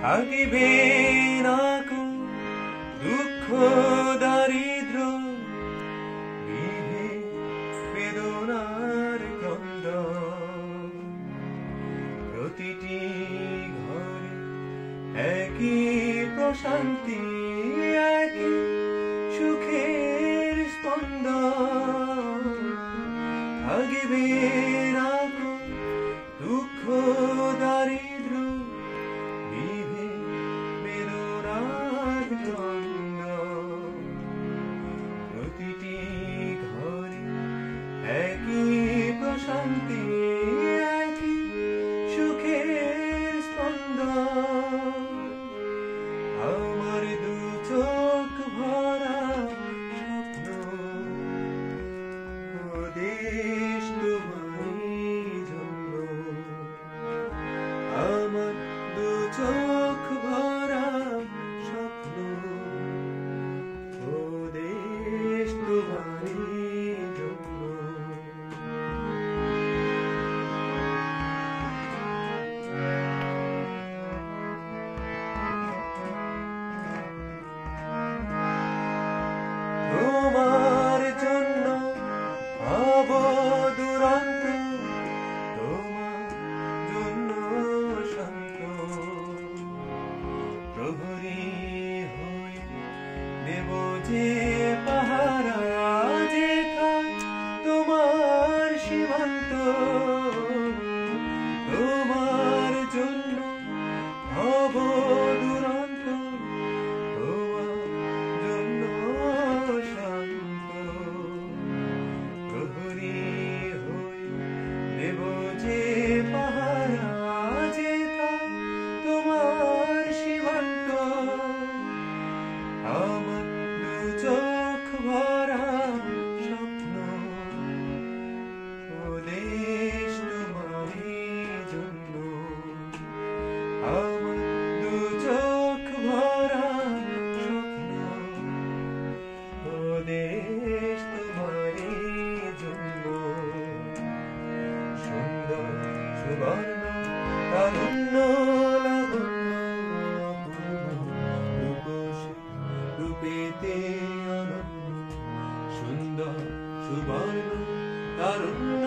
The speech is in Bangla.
থাকিবে না কো দুঃখ দারিদ্র বিধি বেদনার গন্ধ প্রতিটি ঘরে একই প্রশান্তি একই সুখের স্পন্দন থাকিবে না কো দুঃখ দারিদ্র বিধি বেদনার গন্ধ প্রতিটি ঘরে একই প্রশান্তি একই সুখের স্পন্দন আমার দু চোখ ভরা স্বপ্ন ও দেশ তোমারই জন্য আমার দু চোখ ভরা স্বপ্ন ও দেশ তোমারই জন্য তোমার জন্য হব দুরন্ত তোমার জন্য শান্ত প্রহরী হয়ে দেব যে পাহারা যেথায় তোমার সীমান্ত তোমার জন্য হব দুরন্ত তোমার জন্য শান্ত প্রহরী হয়ে দেব যে পাহারা যেথায় তোমার সীমান্ত আমার দু চোখ ভরা স্বপ্ন ও দেশ তোমারই জন্য আমার দু চোখ ভরা স্বপ্ন ও দেশ তোমারই জন্য সুন্দর সুবর্ণ তারুণ্য লাবণ্য অপূর্ব রূপসী রূপেতে অনন্য সুন্দর সুবর্ণ তারুণ্য